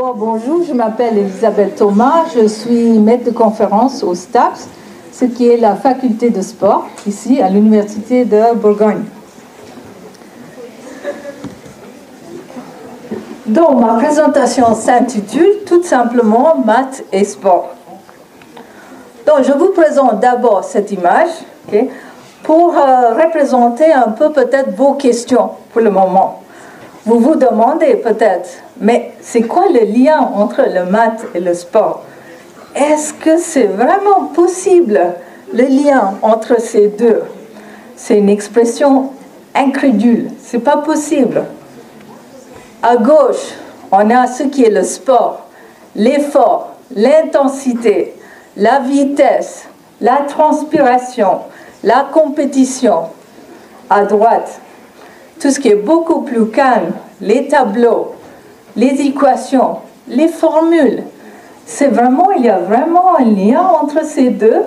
D'abord, bonjour, je m'appelle Elisabeth Thomas, je suis maître de conférence au STAPS, ce qui est la faculté de sport, ici à l'Université de Bourgogne. Donc, ma présentation s'intitule tout simplement Maths et sport. Donc, je vous présente d'abord cette image, pour représenter un peu peut-être vos questions pour le moment. Vous vous demandez peut-être, mais c'est quoi le lien entre le maths et le sport? Est-ce que c'est vraiment possible, le lien entre ces deux? C'est une expression incrédule, c'est pas possible. À gauche, on a ce qui est le sport, l'effort, l'intensité, la vitesse, la transpiration, la compétition. À droite, tout ce qui est beaucoup plus calme, les tableaux, les équations, les formules. Il y a vraiment un lien entre ces deux.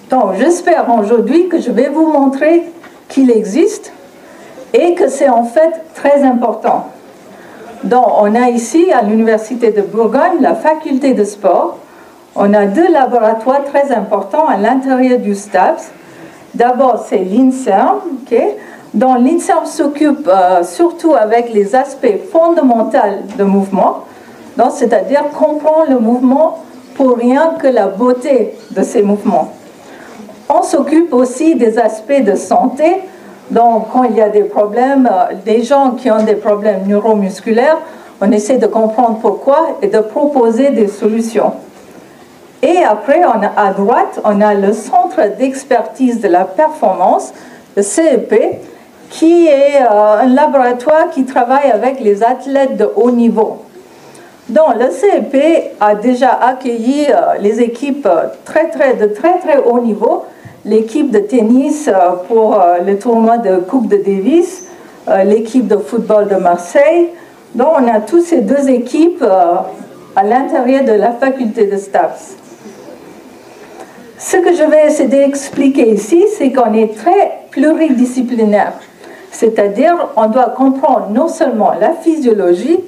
Donc, j'espère aujourd'hui que je vais vous montrer qu'il existe et que c'est en fait très important. Donc, on a ici, à l'Université de Bourgogne, la faculté de sport. On a deux laboratoires très importants à l'intérieur du STAPS. D'abord, c'est l'INSERM, dont l'INSERM s'occupe surtout avec les aspects fondamentaux de mouvement, c'est-à-dire comprendre le mouvement pour rien que la beauté de ces mouvements. On s'occupe aussi des aspects de santé, donc quand il y a des problèmes, des gens qui ont des problèmes neuromusculaires, on essaie de comprendre pourquoi et de proposer des solutions. Et après, à droite, on a le Centre d'expertise de la performance, le CEP, qui est un laboratoire qui travaille avec les athlètes de haut niveau. Donc, le CEP a déjà accueilli les équipes de très haut niveau, l'équipe de tennis pour le tournoi de Coupe de Davis, l'équipe de football de Marseille. Donc, on a toutes ces deux équipes à l'intérieur de la faculté de STAPS. Ce que je vais essayer d'expliquer ici, c'est qu'on est très pluridisciplinaire. C'est-à-dire, on doit comprendre non seulement la physiologie,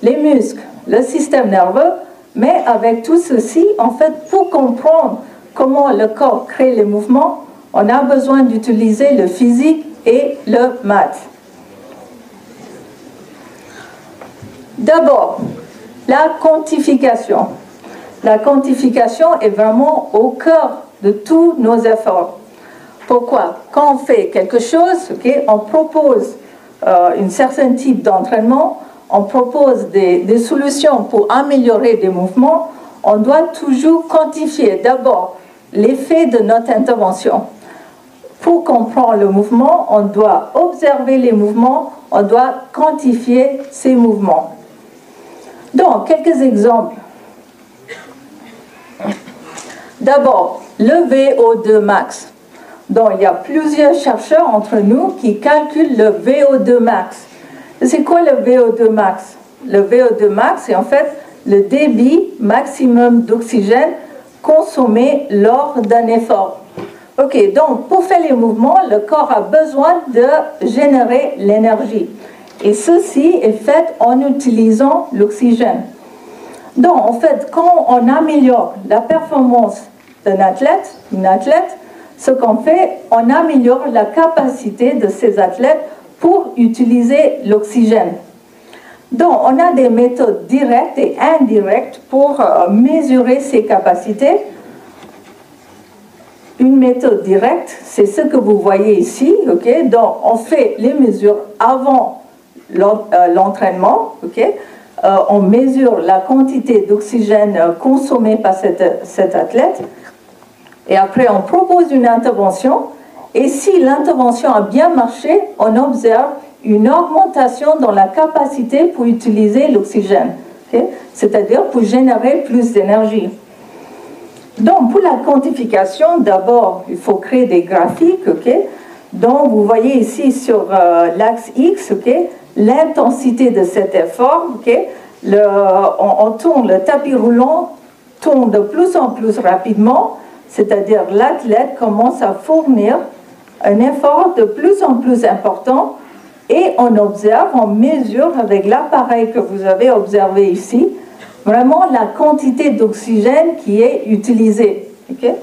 les muscles, le système nerveux, mais avec tout ceci, en fait, pour comprendre comment le corps crée les mouvements, on a besoin d'utiliser le physique et le maths. D'abord, la quantification. La quantification est vraiment au cœur de tous nos efforts. Pourquoi? Quand on fait quelque chose, on propose un certain type d'entraînement, on propose des solutions pour améliorer des mouvements, on doit toujours quantifier d'abord l'effet de notre intervention. Pour comprendre le mouvement, on doit observer les mouvements, on doit quantifier ces mouvements. Donc, quelques exemples. D'abord, le VO2 max. Donc, il y a plusieurs chercheurs entre nous qui calculent le VO2 max. C'est quoi le VO2 max? Le VO2 max, c'est en fait le débit maximum d'oxygène consommé lors d'un effort. Ok, donc pour faire les mouvements, le corps a besoin de générer l'énergie. Et ceci est fait en utilisant l'oxygène. Donc, en fait, quand on améliore la performance d'un athlète, une athlète, ce qu'on fait, on améliore la capacité de ces athlètes pour utiliser l'oxygène. Donc, on a des méthodes directes et indirectes pour mesurer ces capacités. Une méthode directe, c'est ce que vous voyez ici. Donc, on fait les mesures avant l'entraînement. On mesure la quantité d'oxygène consommée par cet athlète. Et après, on propose une intervention. Et si l'intervention a bien marché, on observe une augmentation dans la capacité pour utiliser l'oxygène. C'est-à-dire pour générer plus d'énergie. Donc, pour la quantification, d'abord, il faut créer des graphiques. Donc, vous voyez ici sur l'axe X, l'intensité de cet effort. On tourne, le tapis roulant tourne de plus en plus rapidement, c'est-à-dire l'athlète commence à fournir un effort de plus en plus important et on observe, on mesure avec l'appareil que vous avez observé ici, vraiment la quantité d'oxygène qui est utilisée. Okay?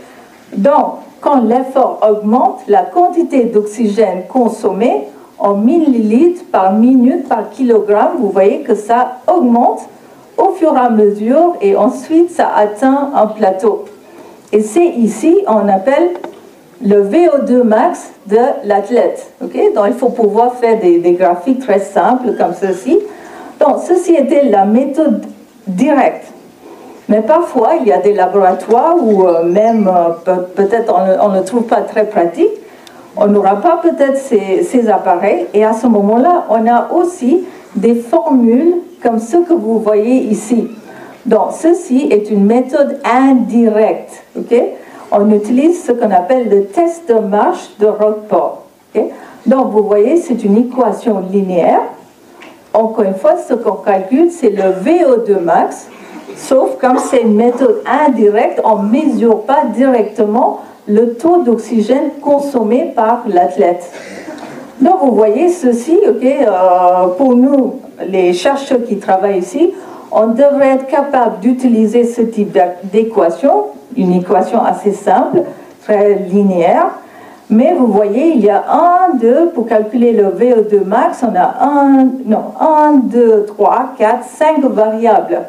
Donc, quand l'effort augmente, la quantité d'oxygène consommée en millilitres par minute par kilogramme, vous voyez que ça augmente au fur et à mesure et ensuite ça atteint un plateau. Et c'est ici, on appelle le VO2 max de l'athlète. Okay? Donc, il faut pouvoir faire des graphiques très simples comme ceci. Donc, ceci était la méthode directe. Mais parfois, il y a des laboratoires où même, peut-être on ne trouve pas très pratique. On n'aura pas peut-être ces appareils. Et à ce moment-là, on a aussi des formules comme ce que vous voyez ici. Donc, ceci est une méthode indirecte. Okay? On utilise ce qu'on appelle le test de marche de Rockport. Okay? Donc, vous voyez, c'est une équation linéaire. Encore une fois, ce qu'on calcule, c'est le VO2 max. Sauf comme c'est une méthode indirecte, on ne mesure pas directement le taux d'oxygène consommé par l'athlète. Donc vous voyez ceci, okay, pour nous, les chercheurs qui travaillent ici, on devrait être capable d'utiliser ce type d'équation, une équation assez simple, très linéaire, mais vous voyez, il y a 1, 2, pour calculer le VO2 max, on a 1, 2, 3, 4, 5 variables.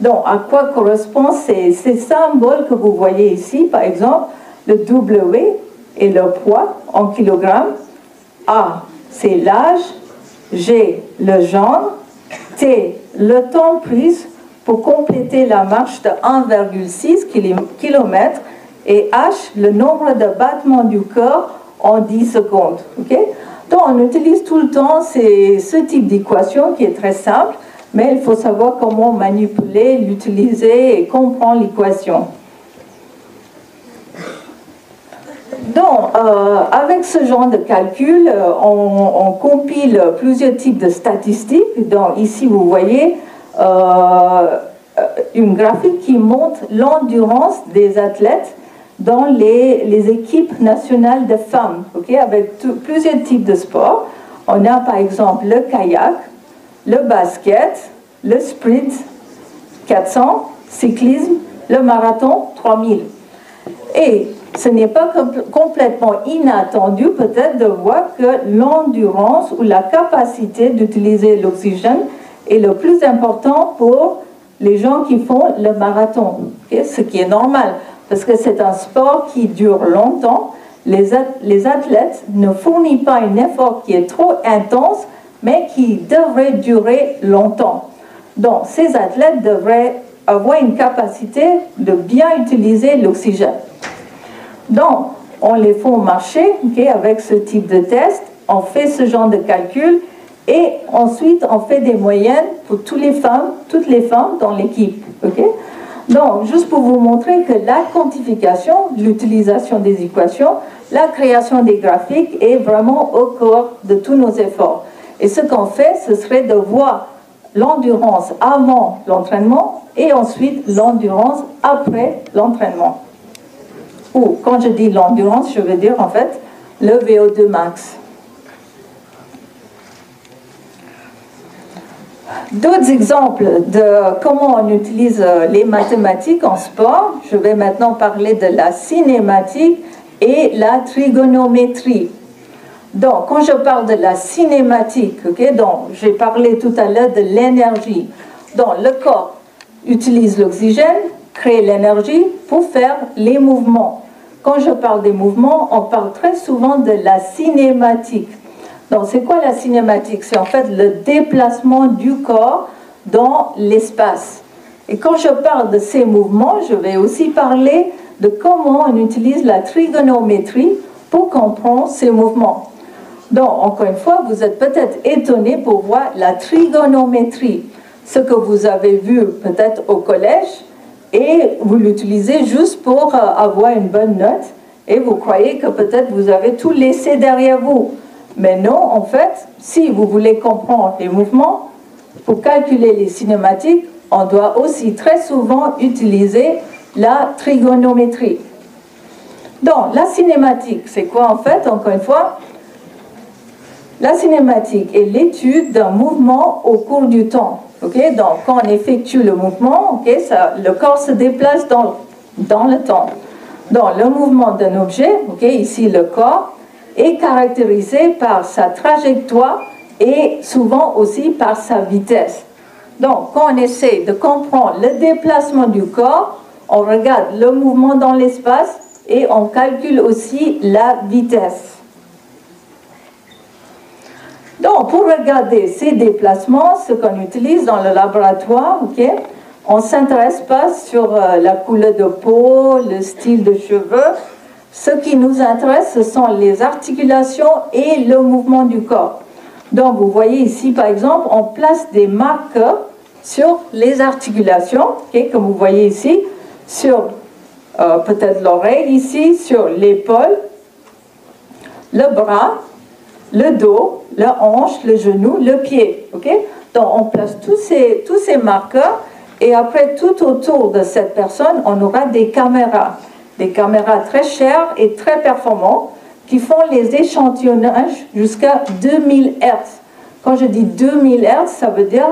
Donc, à quoi correspondent ces symboles que vous voyez ici, par exemple, le W et le poids en kilogrammes. A, c'est l'âge. G, le genre. T, le temps pris pour compléter la marche de 1,6 km. Et H, le nombre de battements du cœur en 10 secondes. Okay? Donc, on utilise tout le temps ce type d'équation qui est très simple. Mais il faut savoir comment manipuler, l'utiliser et comprendre l'équation. Donc, avec ce genre de calcul, on compile plusieurs types de statistiques. Donc, ici, vous voyez une graphique qui montre l'endurance des athlètes dans les équipes nationales de femmes, okay, avec plusieurs types de sports. On a par exemple le kayak, le basket, le sprint 400, cyclisme, le marathon 3000. Et ce n'est pas complètement inattendu peut-être de voir que l'endurance ou la capacité d'utiliser l'oxygène est le plus important pour les gens qui font le marathon, okay? Ce qui est normal parce que c'est un sport qui dure longtemps. Les athlètes ne fournissent pas un effort qui est trop intense mais qui devrait durer longtemps. Donc, ces athlètes devraient avoir une capacité de bien utiliser l'oxygène. Donc, on les fait marcher, okay, avec ce type de test, on fait ce genre de calcul, et ensuite, on fait des moyennes pour toutes les femmes dans l'équipe. Okay? Donc, juste pour vous montrer que la quantification, l'utilisation des équations, la création des graphiques est vraiment au cœur de tous nos efforts. Et ce qu'on fait, ce serait de voir l'endurance avant l'entraînement et ensuite l'endurance après l'entraînement. Ou quand je dis l'endurance, je veux dire en fait le VO2 max. D'autres exemples de comment on utilise les mathématiques en sport. Je vais maintenant parler de la cinématique et la trigonométrie. Donc, quand je parle de la cinématique, okay, donc j'ai parlé tout à l'heure de l'énergie. Donc, le corps utilise l'oxygène, crée l'énergie pour faire les mouvements. Quand je parle des mouvements, on parle très souvent de la cinématique. Donc, c'est quoi la cinématique? C'est en fait le déplacement du corps dans l'espace. Et quand je parle de ces mouvements, je vais aussi parler de comment on utilise la trigonométrie pour comprendre ces mouvements. Donc, encore une fois, vous êtes peut-être étonné pour voir la trigonométrie, ce que vous avez vu peut-être au collège, et vous l'utilisez juste pour avoir une bonne note, et vous croyez que peut-être vous avez tout laissé derrière vous. Mais non, en fait, si vous voulez comprendre les mouvements, pour calculer les cinématiques, on doit aussi très souvent utiliser la trigonométrie. Donc, la cinématique, c'est quoi en fait? Encore une fois, La cinématique est l'étude d'un mouvement au cours du temps. Okay? Donc, quand on effectue le mouvement, okay, le corps se déplace dans le temps. Donc, le mouvement d'un objet, okay, ici le corps, est caractérisé par sa trajectoire et souvent aussi par sa vitesse. Donc, quand on essaie de comprendre le déplacement du corps, on regarde le mouvement dans l'espace et on calcule aussi la vitesse. Donc, pour regarder ces déplacements, ce qu'on utilise dans le laboratoire, okay, on ne s'intéresse pas sur la couleur de peau, le style de cheveux. Ce qui nous intéresse, ce sont les articulations et le mouvement du corps. Donc, vous voyez ici, par exemple, on place des marqueurs sur les articulations, okay, comme vous voyez ici, sur peut-être l'oreille ici, sur l'épaule, le bras, le dos, la hanche, le genou, le pied. Okay? Donc, on place tous ces marqueurs et après, tout autour de cette personne, on aura des caméras. Des caméras très chères et très performantes qui font les échantillonnages jusqu'à 2000 Hz. Quand je dis 2000 Hz, ça veut dire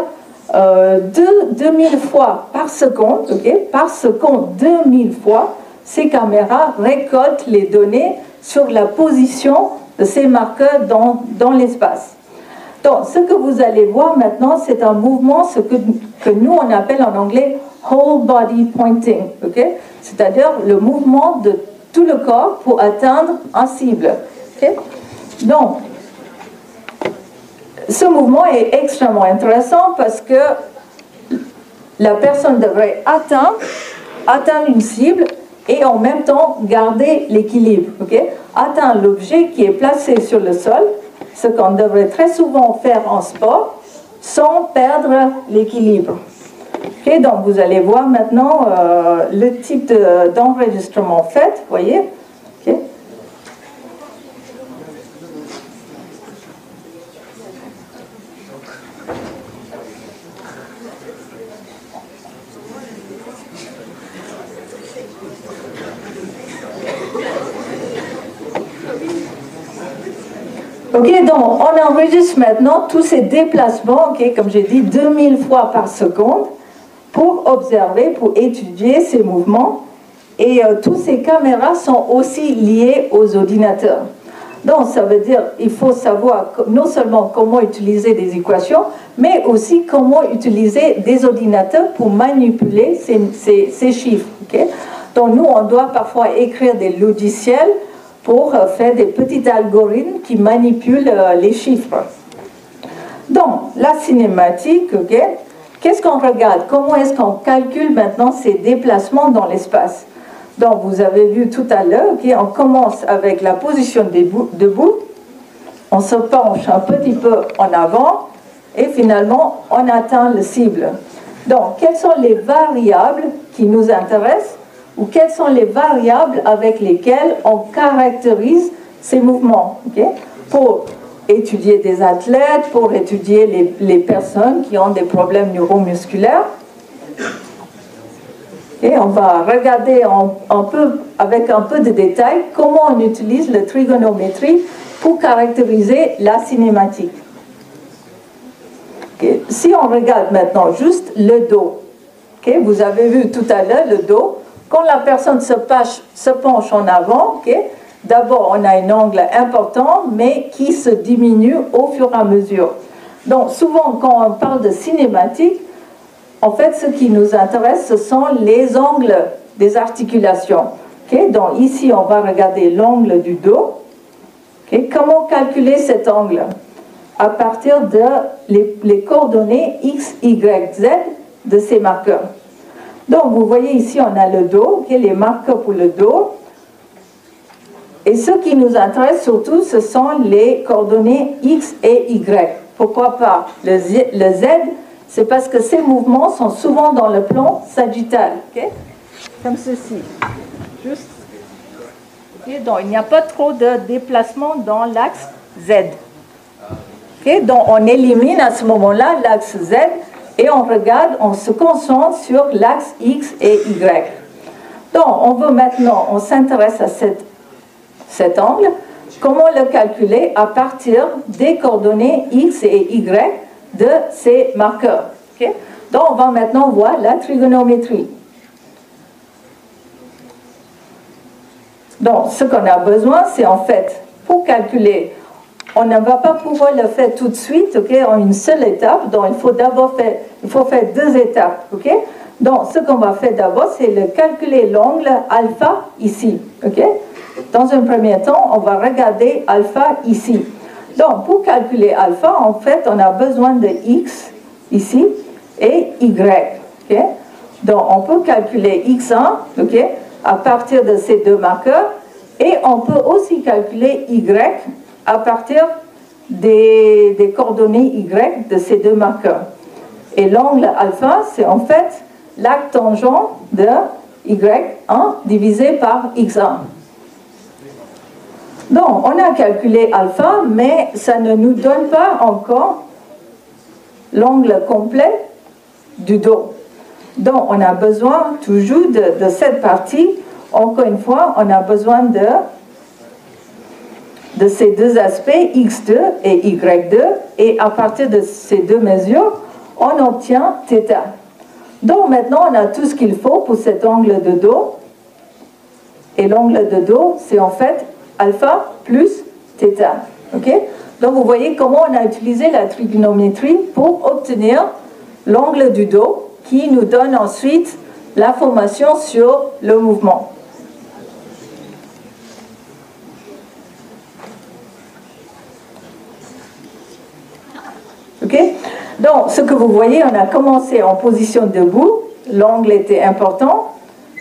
2000 fois par seconde, okay? Par seconde, 2000 fois, ces caméras récoltent les données sur la position de ces marqueurs dans l'espace. Donc, ce que vous allez voir maintenant, c'est un mouvement, ce que nous, on appelle en anglais whole body pointing, okay? C'est-à-dire le mouvement de tout le corps pour atteindre un cible. Okay? Donc, ce mouvement est extrêmement intéressant parce que la personne devrait atteindre une cible et en même temps garder l'équilibre. Okay? Atteindre l'objet qui est placé sur le sol, ce qu'on devrait très souvent faire en sport, sans perdre l'équilibre. Okay? Donc vous allez voir maintenant le type d'enregistrement fait, vous voyez. Okay? Ok, donc on enregistre maintenant tous ces déplacements, okay, comme j'ai dit, 2000 fois par seconde, pour observer, pour étudier ces mouvements. Et toutes ces caméras sont aussi liées aux ordinateurs. Donc ça veut dire qu'il faut savoir non seulement comment utiliser des équations, mais aussi comment utiliser des ordinateurs pour manipuler ces chiffres. Okay? Donc nous, on doit parfois écrire des logiciels pour faire des petits algorithmes qui manipulent les chiffres. Donc, la cinématique, okay, qu'est-ce qu'on regarde? Comment est-ce qu'on calcule maintenant ces déplacements dans l'espace? Donc, vous avez vu tout à l'heure, okay, on commence avec la position debout, on se penche un petit peu en avant, et finalement, on atteint le cible. Donc, quelles sont les variables qui nous intéressent? Ou quelles sont les variables avec lesquelles on caractérise ces mouvements, okay? Pour étudier des athlètes, pour étudier les personnes qui ont des problèmes neuromusculaires. Et on va regarder avec un peu de détail comment on utilise la trigonométrie pour caractériser la cinématique. Okay? Si on regarde maintenant juste le dos, okay? Vous avez vu tout à l'heure le dos. Quand la personne se penche en avant, okay, d'abord on a un angle important, mais qui se diminue au fur et à mesure. Donc souvent quand on parle de cinématique, en fait ce qui nous intéresse, ce sont les angles des articulations. Okay? Donc ici on va regarder l'angle du dos. Okay? Comment calculer cet angle? À partir de les coordonnées X, Y, Z de ces marqueurs. Donc, vous voyez ici, on a le dos, okay, les marqueurs pour le dos. Et ce qui nous intéresse surtout, ce sont les coordonnées X et Y. Pourquoi pas le Z? C'est parce que ces mouvements sont souvent dans le plan sagittal, okay? Comme ceci. Juste. Okay, donc, il n'y a pas trop de déplacement dans l'axe Z. Okay, donc, on élimine à ce moment-là l'axe Z. Et on regarde, on se concentre sur l'axe X et Y. Donc, on s'intéresse à cet angle. comment le calculer à partir des coordonnées X et Y de ces marqueurs. Okay? Donc, on va maintenant voir la trigonométrie. Donc, ce qu'on a besoin, c'est en fait, pour calculer, on ne va pas pouvoir le faire tout de suite, okay, en une seule étape. Donc, il faut d'abord faire deux étapes. Okay? Donc, ce qu'on va faire d'abord, c'est calculer l'angle alpha ici. Okay? Dans un premier temps, on va regarder alpha ici. Donc, pour calculer alpha, en fait, on a besoin de x ici et y. Okay? Donc, on peut calculer x1 okay, à partir de ces deux marqueurs et on peut aussi calculer y à partir des coordonnées y de ces deux marqueurs. Et l'angle alpha, c'est en fait l'arc tangent de y1 divisé par x1. Donc, on a calculé alpha, mais ça ne nous donne pas encore l'angle complet du dos. Donc, on a besoin toujours de cette partie. Encore une fois, on a besoin de ces deux aspects, x2 et y2. Et à partir de ces deux mesures, on obtient θ. Donc, maintenant, on a tout ce qu'il faut pour cet angle de dos. Et l'angle de dos, c'est en fait alpha plus θ. Okay? Donc, vous voyez comment on a utilisé la trigonométrie pour obtenir l'angle du dos qui nous donne ensuite l'information sur le mouvement. Okay? Donc, ce que vous voyez, on a commencé en position debout, l'angle était important.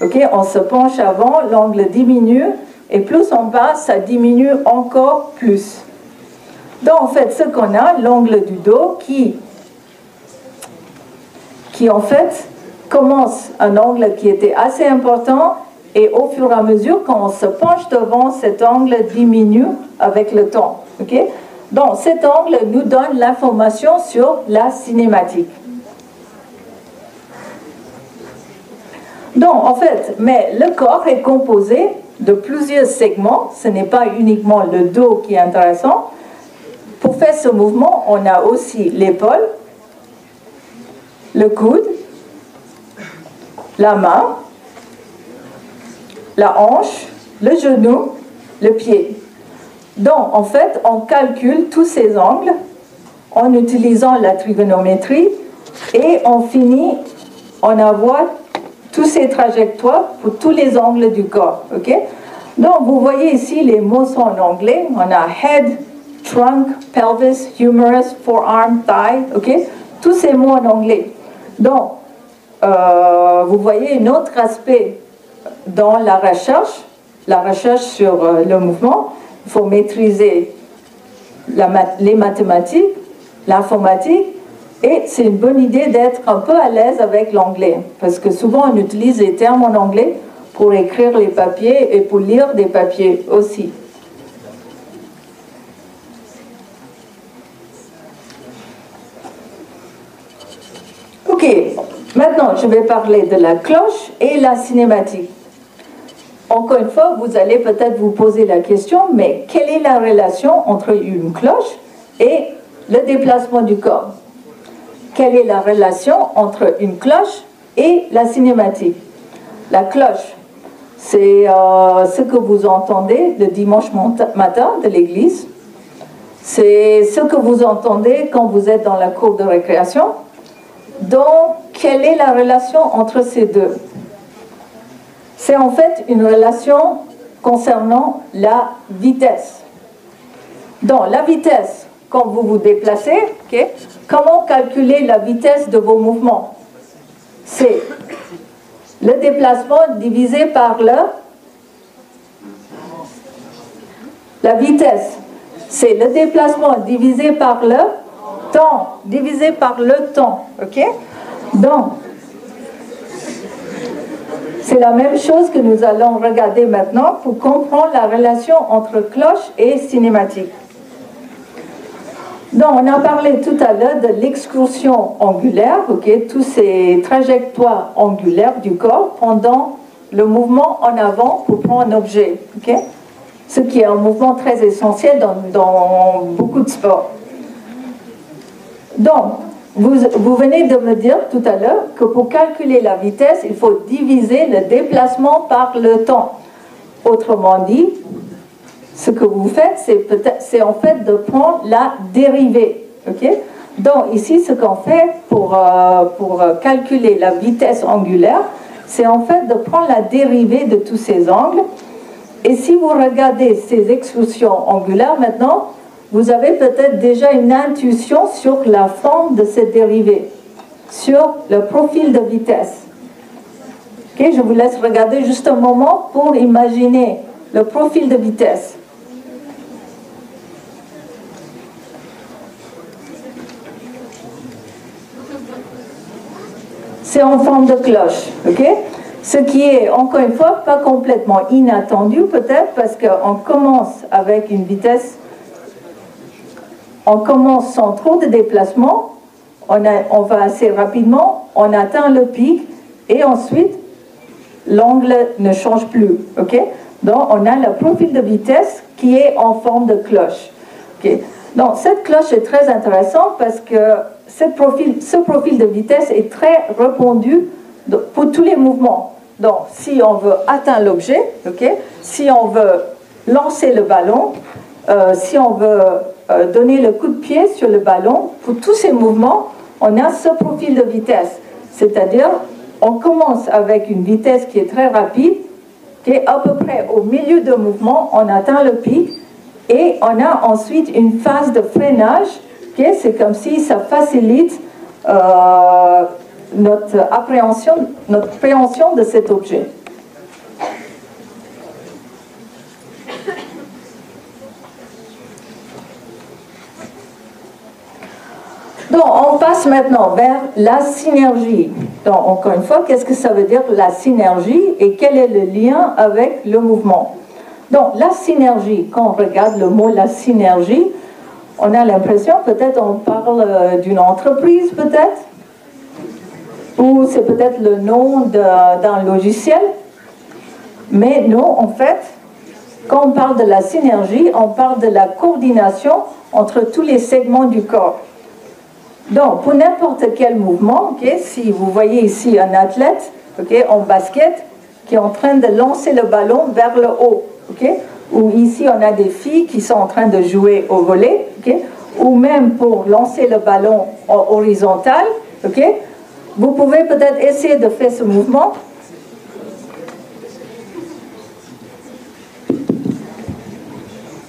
Okay? On se penche avant, l'angle diminue, et plus on bas, ça diminue encore plus. Donc, en fait, ce qu'on a, l'angle du dos qui en fait commence un angle qui était assez important et au fur et à mesure, quand on se penche devant, cet angle diminue avec le temps. Okay? Donc, cet angle nous donne l'information sur la cinématique. Donc, en fait, mais le corps est composé de plusieurs segments. Ce n'est pas uniquement le dos qui est intéressant. Pour faire ce mouvement, on a aussi l'épaule, le coude, la main, la hanche, le genou, le pied. Donc, en fait, on calcule tous ces angles en utilisant la trigonométrie et on finit en avoir toutes ces trajectoires pour tous les angles du corps. Okay? Donc, vous voyez ici, les mots sont en anglais. On a head, trunk, pelvis, humerus, forearm, thigh. Okay? Tous ces mots en anglais. Donc, vous voyez un autre aspect dans la recherche sur le mouvement. Il faut maîtriser les mathématiques, l'informatique, et c'est une bonne idée d'être un peu à l'aise avec l'anglais, parce que souvent on utilise les termes en anglais pour écrire les papiers et pour lire des papiers aussi. Ok, maintenant je vais parler de la cloche et la cinématique. Encore une fois, vous allez peut-être vous poser la question, mais quelle est la relation entre une cloche et le déplacement du corps? Quelle est la relation entre une cloche et la cinématique? La cloche, c'est ce que vous entendez le dimanche matin de l'église. C'est ce que vous entendez quand vous êtes dans la cour de récréation. Donc, quelle est la relation entre ces deux? C'est en fait une relation concernant la vitesse. Donc, la vitesse, quand vous vous déplacez, okay, comment calculer la vitesse de vos mouvements? C'est le déplacement divisé par la vitesse. C'est le déplacement divisé par le temps. Divisé par le temps. Ok? Donc, c'est la même chose que nous allons regarder maintenant pour comprendre la relation entre cloche et cinématique. Donc, on a parlé tout à l'heure de l'excursion angulaire, okay, tous ces trajectoires angulaires du corps pendant le mouvement en avant pour prendre un objet. Okay. ce qui est un mouvement très essentiel dans beaucoup de sports. Donc, vous venez de me dire tout à l'heure que pour calculer la vitesse, il faut diviser le déplacement par le temps. Autrement dit, ce que vous faites, c'est en fait de prendre la dérivée. Okay? Donc ici, ce qu'on fait pour calculer la vitesse angulaire, c'est en fait de prendre la dérivée de tous ces angles. Et si vous regardez ces expressions angulaires maintenant, vous avez peut-être déjà une intuition sur la forme de cette dérivée, sur le profil de vitesse. Okay, je vous laisse regarder juste un moment pour imaginer le profil de vitesse. C'est en forme de cloche, ok? Ce qui est, encore une fois, pas complètement inattendu peut-être, parce qu'on commence avec une vitesse, on commence sans trop de déplacement, on va assez rapidement, on atteint le pic, et ensuite, l'angle ne change plus, ok? Donc, on a le profil de vitesse qui est en forme de cloche, ok? Donc, cette cloche est très intéressante parce que ce profil de vitesse est très répandu pour tous les mouvements. Donc, si on veut atteindre l'objet, okay, si on veut lancer le ballon, si on veut donner le coup de pied sur le ballon, pour tous ces mouvements, on a ce profil de vitesse. C'est-à-dire, on commence avec une vitesse qui est très rapide, qui est à peu près au milieu de mouvement, on atteint le pic, et on a ensuite une phase de freinage. Okay, c'est comme si ça facilite notre appréhension de cet objet. Donc, on passe maintenant vers la synergie. Donc, encore une fois, qu'est-ce que ça veut dire la synergie et quel est le lien avec le mouvement? Donc, la synergie, quand on regarde le mot la synergie, on a l'impression, peut-être on parle d'une entreprise, peut-être, ou c'est peut-être le nom d'un logiciel. Mais non, en fait, quand on parle de la synergie, on parle de la coordination entre tous les segments du corps. Donc, pour n'importe quel mouvement, okay, si vous voyez ici un athlète okay, en basket qui est en train de lancer le ballon vers le haut, okay, ou ici on a des filles qui sont en train de jouer au volley, okay, ou même pour lancer le ballon en horizontal, okay, vous pouvez peut-être essayer de faire ce mouvement.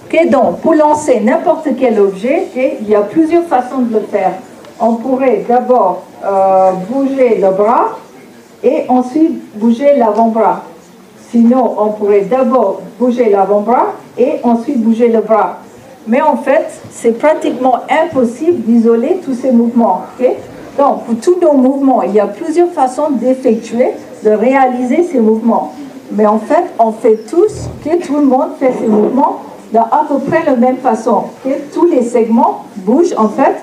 Okay, donc, pour lancer n'importe quel objet, okay, il y a plusieurs façons de le faire. On pourrait d'abord bouger le bras et ensuite bouger l'avant-bras. Sinon, on pourrait d'abord bouger l'avant-bras et ensuite bouger le bras. Mais en fait, c'est pratiquement impossible d'isoler tous ces mouvements. Okay? Donc, pour tous nos mouvements, il y a plusieurs façons d'effectuer, de réaliser ces mouvements. Mais en fait, on fait tous, okay, tout le monde fait ces mouvements de à peu près la même façon. Okay? Tous les segments bougent en fait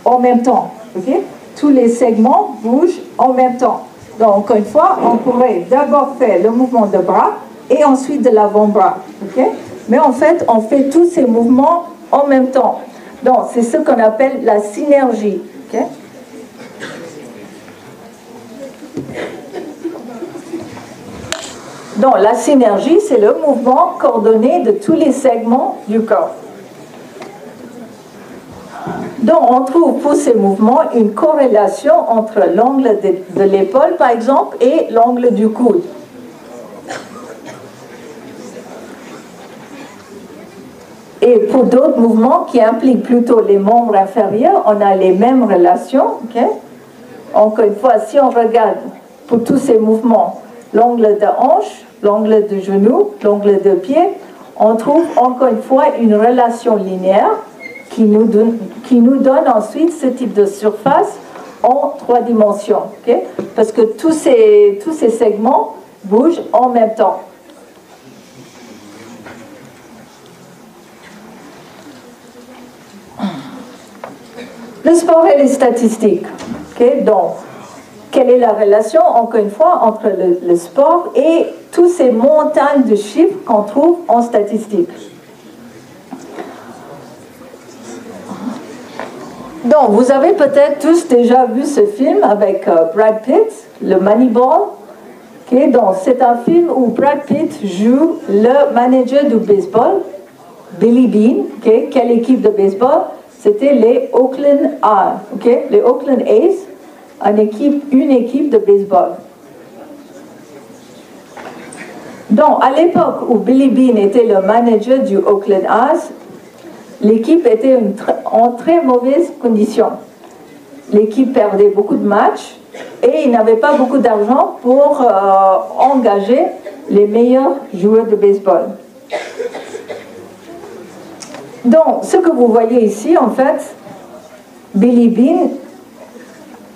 en même temps. Okay? Tous les segments bougent en même temps. Donc, encore une fois, on pourrait d'abord faire le mouvement de bras et ensuite de l'avant-bras. Okay? Mais en fait, on fait tous ces mouvements en même temps. Donc, c'est ce qu'on appelle la synergie. Okay? Donc, la synergie, c'est le mouvement coordonné de tous les segments du corps. Donc, on trouve pour ces mouvements une corrélation entre l'angle de l'épaule, par exemple, et l'angle du coude. Et pour d'autres mouvements qui impliquent plutôt les membres inférieurs, on a les mêmes relations. Okay? Encore une fois, si on regarde pour tous ces mouvements, l'angle de hanche, l'angle de genou, l'angle de pied, on trouve encore une fois une relation linéaire qui nous donne ensuite ce type de surface en 3 dimensions. Okay? Parce que tous ces segments bougent en même temps. Le sport et les statistiques. Okay? Donc, quelle est la relation, encore une fois, entre le sport et toutes ces montagnes de chiffres qu'on trouve en statistique. Donc, vous avez peut-être tous déjà vu ce film avec Brad Pitt, le Moneyball. Okay, donc, c'est un film où Brad Pitt joue le manager du baseball, Billy Beane. Okay, quelle équipe de baseball? C'était les Oakland A's. Okay, les Oakland A's, une équipe de baseball. Donc, à l'époque où Billy Beane était le manager du Oakland A's, l'équipe était en très mauvaise condition. L'équipe perdait beaucoup de matchs et il n'avait pas beaucoup d'argent pour engager les meilleurs joueurs de baseball. Donc, ce que vous voyez ici, en fait, Billy Beane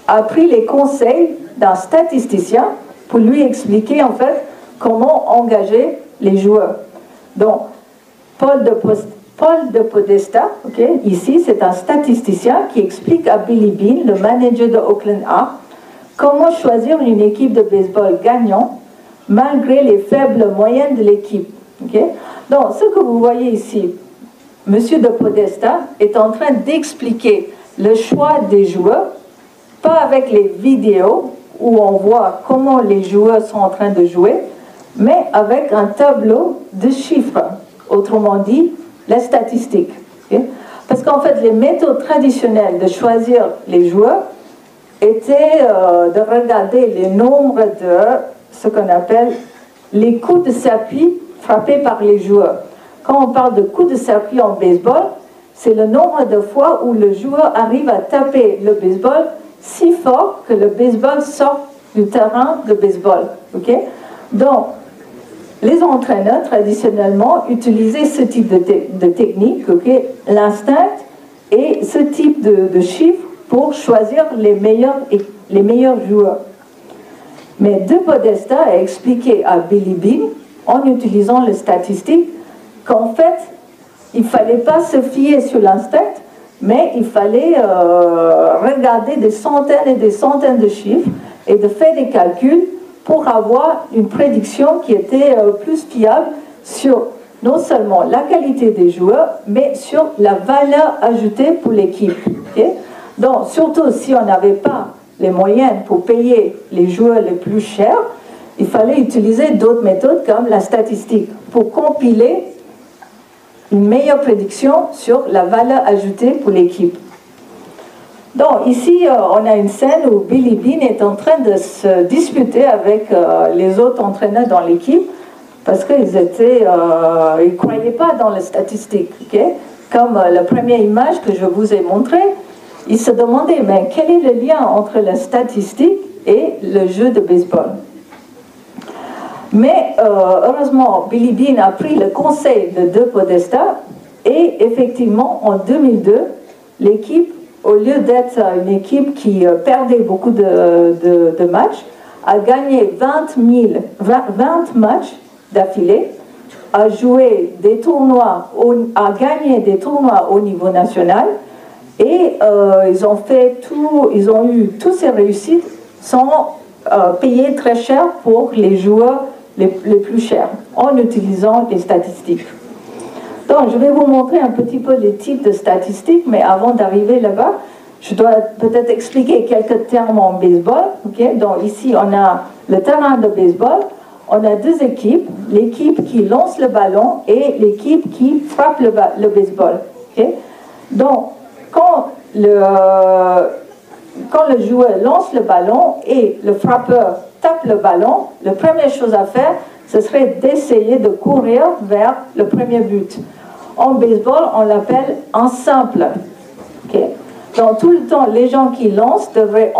a pris les conseils d'un statisticien pour lui expliquer, en fait, comment engager les joueurs. Donc, Paul de Podesta, okay, ici, c'est un statisticien qui explique à Billy Beane, le manager de Oakland A, comment choisir une équipe de baseball gagnante malgré les faibles moyennes de l'équipe. Okay? Donc, ce que vous voyez ici, M. de Podesta est en train d'expliquer le choix des joueurs, pas avec les vidéos où on voit comment les joueurs sont en train de jouer, mais avec un tableau de chiffres, autrement dit, les statistiques. Okay? Parce qu'en fait, les méthodes traditionnelles de choisir les joueurs étaient de regarder les nombres de ce qu'on appelle les coups de circuit frappés par les joueurs. Quand on parle de coups de circuit en baseball, c'est le nombre de fois où le joueur arrive à taper le baseball si fort que le baseball sort du terrain de baseball. Okay? Donc, les entraîneurs, traditionnellement, utilisaient ce type de technique, okay, l'instinct et ce type de chiffres pour choisir les meilleurs joueurs. Mais De Podesta a expliqué à Billy Beane, en utilisant les statistiques, qu'en fait, il ne fallait pas se fier sur l'instinct, mais il fallait regarder des centaines et des centaines de chiffres et de faire des calculs pour avoir une prédiction qui était plus fiable sur non seulement la qualité des joueurs, mais sur la valeur ajoutée pour l'équipe. Okay? Donc, surtout si on n'avait pas les moyens pour payer les joueurs les plus chers, il fallait utiliser d'autres méthodes comme la statistique pour compiler une meilleure prédiction sur la valeur ajoutée pour l'équipe. Donc ici, on a une scène où Billy Beane est en train de se disputer avec les autres entraîneurs dans l'équipe parce qu'ils ne croyaient pas dans les statistiques. Okay? Comme la première image que je vous ai montrée, ils se demandaient, mais quel est le lien entre la statistique et le jeu de baseball? Mais heureusement, Billy Beane a pris le conseil de Podesta et effectivement, en 2002, l'équipe, au lieu d'être une équipe qui perdait beaucoup de matchs, a gagné 20 matchs d'affilée, a joué des tournois, a gagné des tournois au niveau national et ils ont eu toutes ces réussites sans payer très cher pour les joueurs les plus chers, en utilisant les statistiques. Donc, je vais vous montrer un petit peu les types de statistiques, mais avant d'arriver là-bas, je dois peut-être expliquer quelques termes en baseball. Okay? Donc, ici, on a le terrain de baseball. On a deux équipes, l'équipe qui lance le ballon et l'équipe qui frappe le baseball. Okay? Donc, quand le joueur lance le ballon et le frappeur tape le ballon, la première chose à faire, ce serait d'essayer de courir vers le premier but. En baseball, on l'appelle un simple. Okay? Donc, tout le temps, les gens qui lancent devraient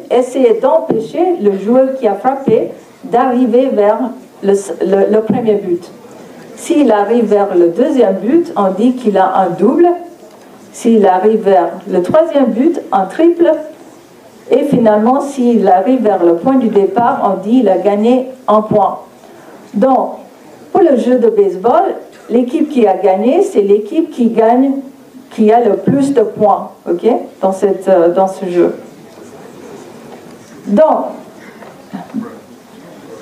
essayer d'empêcher le joueur qui a frappé d'arriver vers le premier but. S'il arrive vers le deuxième but, on dit qu'il a un double. S'il arrive vers le troisième but, un triple. Et finalement, s'il arrive vers le point du départ, on dit qu'il a gagné un point. Donc, pour le jeu de baseball, l'équipe qui a gagné, c'est l'équipe qui a le plus de points, okay, dans ce jeu. Donc,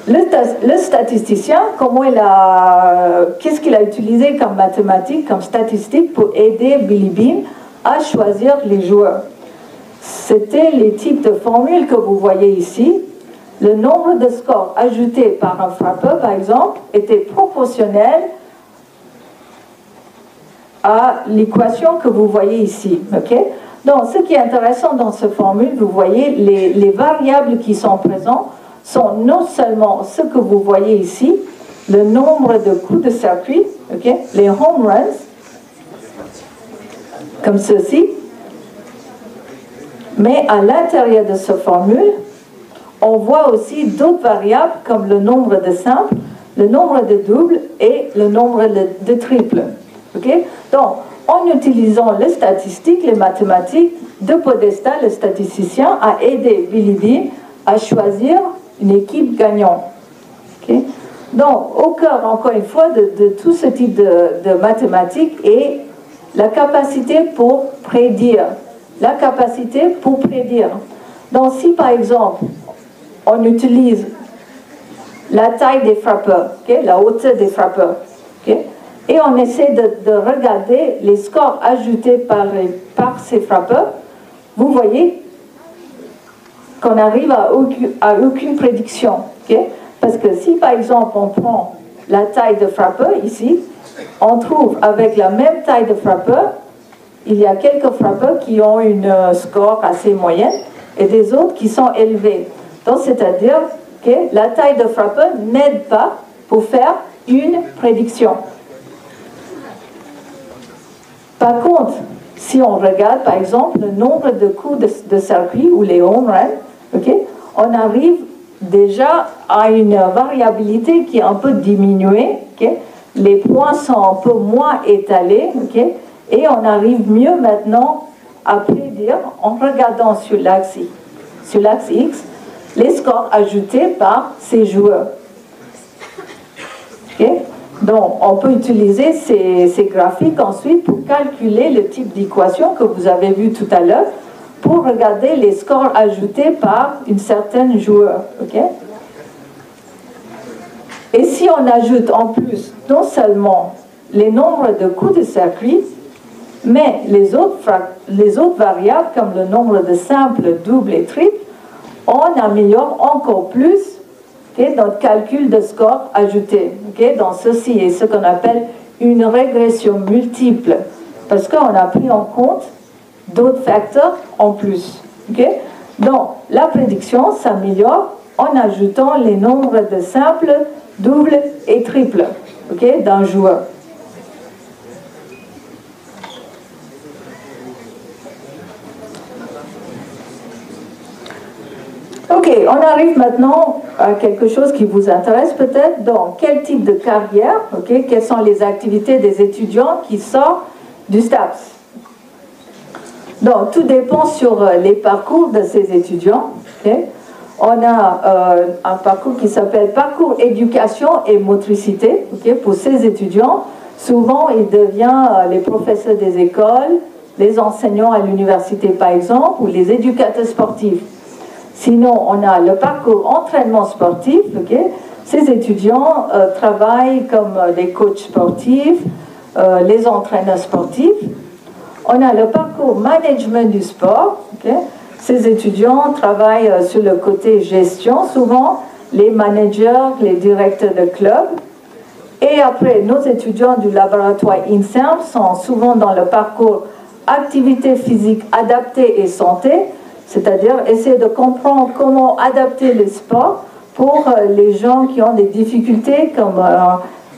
Le statisticien, qu'est-ce qu'il a utilisé comme mathématiques, comme statistique pour aider Billy Beane à choisir les joueurs? C'était les types de formules que vous voyez ici. Le nombre de scores ajoutés par un frappeur, par exemple, était proportionnel à l'équation que vous voyez ici. Okay? Donc, ce qui est intéressant dans cette formule, vous voyez, les variables qui sont présentes sont non seulement ce que vous voyez ici, le nombre de coups de circuit, okay? Les home runs, comme ceci, mais à l'intérieur de cette formule, on voit aussi d'autres variables comme le nombre de simples, le nombre de doubles et le nombre de triples. Okay? Donc, en utilisant les statistiques, les mathématiques, de Podesta, le statisticien, a aidé Billy Beane à choisir une équipe gagnante. Okay? Donc, au cœur, encore une fois, de tout ce type de mathématiques est la capacité pour prédire. La capacité pour prédire. Donc, si par exemple, on utilise la taille des frappeurs, okay, la hauteur des frappeurs, okay, et on essaie de regarder les scores ajoutés par ces frappeurs, vous voyez qu'on arrive à aucune prédiction. Okay? Parce que si par exemple on prend la taille de frappeur ici, on trouve avec la même taille de frappeur, il y a quelques frappeurs qui ont une score assez moyenne et des autres qui sont élevés. Donc c'est-à-dire que la taille de frappeur n'aide pas pour faire une prédiction. Par contre, si on regarde par exemple le nombre de coups de circuit ou les home runs, okay, on arrive déjà à une variabilité qui est un peu diminuée. Okay, les points sont un peu moins étalés, okay, et on arrive mieux maintenant à prédire en regardant sur l'axe X les scores ajoutés par ces joueurs. Okay? Donc, on peut utiliser ces graphiques ensuite pour calculer le type d'équation que vous avez vu tout à l'heure pour regarder les scores ajoutés par une certaine joueur. Okay? Et si on ajoute en plus non seulement les nombres de coups de circuit, mais les autres variables comme le nombre de simples, doubles et triples, on améliore encore plus, okay, notre calcul de score ajouté. Okay? Donc ceci est ce qu'on appelle une régression multiple, parce qu'on a pris en compte d'autres facteurs en plus. Okay? Donc la prédiction s'améliore en ajoutant les nombres de simples, doubles et triples, okay, d'un joueur. Ok, on arrive maintenant à quelque chose qui vous intéresse peut-être. Donc, quel type de carrière, okay, quelles sont les activités des étudiants qui sortent du STAPS? Donc, tout dépend sur les parcours de ces étudiants. Okay. On a un parcours qui s'appelle parcours éducation et motricité, okay, pour ces étudiants. Souvent, ils deviennent les professeurs des écoles, les enseignants à l'université par exemple, ou les éducateurs sportifs. Sinon, on a le parcours entraînement sportif. Okay. Ces étudiants travaillent comme des coachs sportifs, les entraîneurs sportifs. On a le parcours management du sport. Okay. Ces étudiants travaillent sur le côté gestion, souvent les managers, les directeurs de club. Et après, nos étudiants du laboratoire INSERM sont souvent dans le parcours activité physique adaptée et santé, c'est-à-dire essayer de comprendre comment adapter le sport pour les gens qui ont des difficultés comme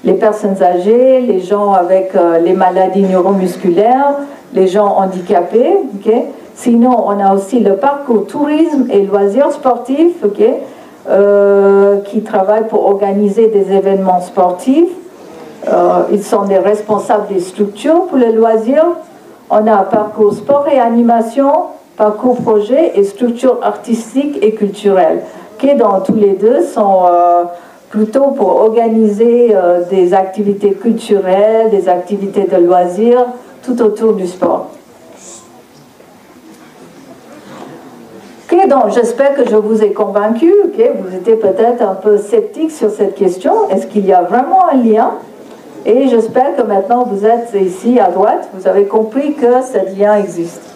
les personnes âgées, les gens avec les maladies neuromusculaires, les gens handicapés. Okay? Sinon, on a aussi le parcours tourisme et loisirs sportifs, okay? Qui travaillent pour organiser des événements sportifs. Ils sont des responsables des structures pour les loisirs. On a un parcours sport et animation, parcours projet et structure artistique et culturelle, qui dans tous les deux sont plutôt pour organiser des activités culturelles, des activités de loisirs, tout autour du sport. Okay, donc j'espère que je vous ai convaincu, vous étiez peut-être un peu sceptique sur cette question. Est-ce qu'il y a vraiment un lien? Et j'espère que maintenant vous êtes ici à droite, vous avez compris que ce lien existe.